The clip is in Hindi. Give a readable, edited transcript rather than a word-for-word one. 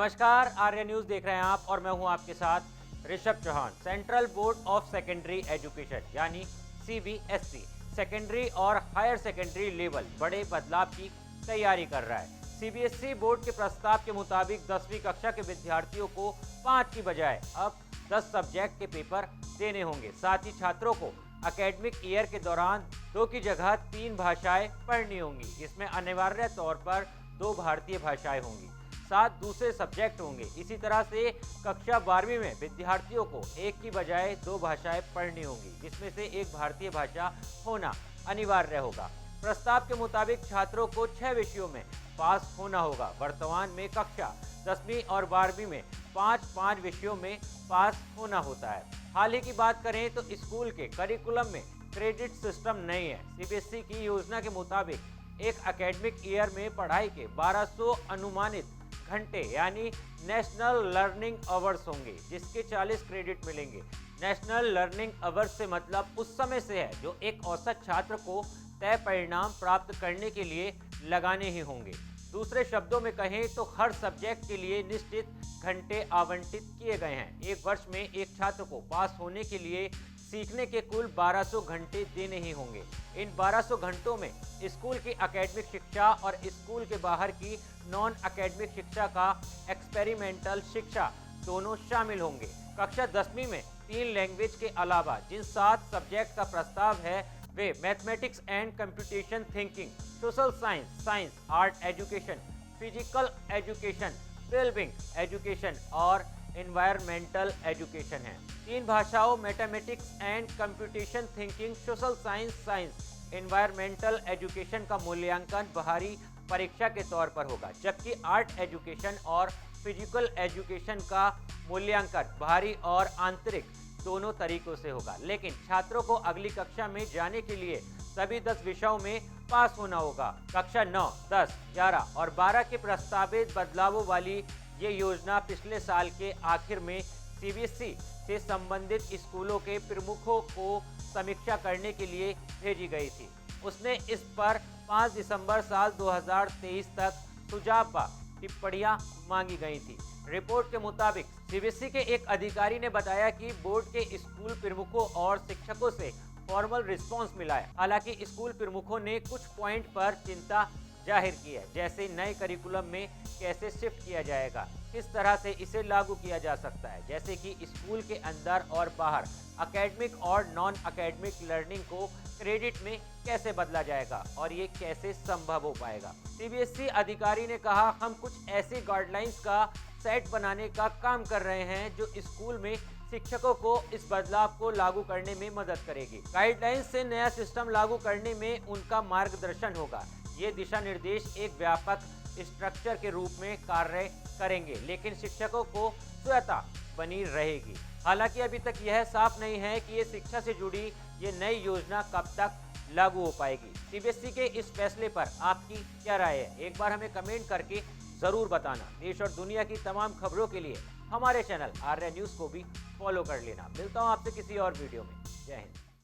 नमस्कार, आर्य न्यूज देख रहे हैं आप और मैं हूं आपके साथ Rishabh Chauhan. Central board of secondary education यानी सीबीएसई सेकेंडरी और हायर सेकेंडरी लेवल बड़े बदलाव की तैयारी कर रहा है। सीबीएसई बोर्ड के प्रस्ताव के मुताबिक 10वीं कक्षा के विद्यार्थियों को 5 की बजाय अब 10 सब्जेक्ट के पेपर देने होंगे। साथ ही छात्रों को एकेडमिक ईयर के दौरान 2 की जगह 3 भाषाएं पढ़नी होंगी। इसमें अनिवार्य तौर पर 2 भारतीय भाषाएं होंगी, 7 दूसरे सब्जेक्ट होंगे। इसी तरह से कक्षा 12वीं में विद्यार्थियों को 1 की बजाय 2 भाषाएं पढ़नी होंगी, जिसमें से 1 भारतीय भाषा होना अनिवार्य होगा। प्रस्ताव के मुताबिक छात्रों को 6 विषयों में पास होना होगा। वर्तमान में कक्षा 10वीं और 12वीं में 5-5 विषयों में पास होना होता है। हाल ही की बात करें तो स्कूल के करिकुलम में क्रेडिट सिस्टम नहीं है। सीबीएसई की योजना के मुताबिक एक एकेडमिक ईयर में पढ़ाई के 1200 अनुमानित घंटे यानी नेशनल लर्निंग आवर्स होंगे, जिसके 40 क्रेडिट मिलेंगे। नेशनल लर्निंग आवर्स से मतलब उस समय से है जो एक औसत छात्र को तय परिणाम प्राप्त करने के लिए लगाने ही होंगे। दूसरे शब्दों में कहें तो हर सब्जेक्ट के लिए निश्चित घंटे आवंटित किए गए हैं। एक वर्ष में एक छात्र को पास होने के लिए सीखने के कुल 1200 घंटे देने ही होंगे। इन 1200 घंटों में स्कूल की एकेडमिक शिक्षा और स्कूल के बाहर की नॉन एकेडमिक शिक्षा का एक्सपेरिमेंटल शिक्षा दोनों शामिल होंगे। कक्षा 10वीं में 3 लैंग्वेज के अलावा जिन 7 सब्जेक्ट का प्रस्ताव है वे mathematics and computation thinking, social science, science art education, physical education, wellbeing education और एनवायरमेंटल एजुकेशन है। 3 भाषाओं mathematics and computation thinking, social science, science environmental education का मूल्यांकन बाहरी परीक्षा के तौर पर होगा, जबकि आर्ट एजुकेशन और फिजिकल एजुकेशन का मूल्यांकन बाहरी और आंतरिक दोनों तरीकों से होगा। लेकिन छात्रों को अगली कक्षा में जाने के लिए सभी 10 विषयों में पास होना होगा। कक्षा 9, 10, 11 और 12 के प्रस्तावित बदलावों वाली ये योजना पिछले साल के आखिर में सीबीएसई से संबंधित स्कूलों के प्रमुखों को समीक्षा करने के लिए भेजी गई थी। उसने इस पर 5 दिसंबर साल 2023 तक सुझाव व टिप्पणियां मांगी गई थी। रिपोर्ट के मुताबिक सीबीएसई के एक अधिकारी ने बताया कि बोर्ड के स्कूल प्रमुखों और शिक्षकों से फॉर्मल रिस्पांस मिला है। हालांकि स्कूल प्रमुखों ने कुछ पॉइंट पर चिंता जाहिर की है, जैसे नए करिकुलम में कैसे शिफ्ट किया जाएगा, किस तरह से इसे लागू किया जा सकता है, जैसे कि स्कूल के अंदर और बाहर एकेडमिक और नॉन एकेडमिक लर्निंग को क्रेडिट में कैसे बदला जाएगा और ये कैसे संभव हो पाएगा। सीबीएसई अधिकारी ने कहा, हम कुछ ऐसे गाइडलाइंस का सेट बनाने का काम कर रहे हैं जो स्कूल में शिक्षकों को इस बदलाव को लागू करने में मदद करेगी। गाइडलाइंस से नया सिस्टम लागू करने में उनका मार्गदर्शन होगा। ये दिशा निर्देश एक व्यापक स्ट्रक्चर के रूप में कार्य करेंगे, लेकिन शिक्षकों को स्वतंत्रता बनी रहेगी। हालांकि अभी तक यह साफ नहीं है कि ये शिक्षा से जुड़ी ये नई योजना कब तक लागू हो पाएगी। सीबीएसई के इस फैसले पर आपकी क्या राय है? एक बार हमें कमेंट करके जरूर बताना। देश और दुनिया की तमाम खबरों के लिए हमारे चैनल आर्य न्यूज को भी फॉलो कर लेना। मिलता हूँ आपसे किसी और वीडियो में। जय हिंद।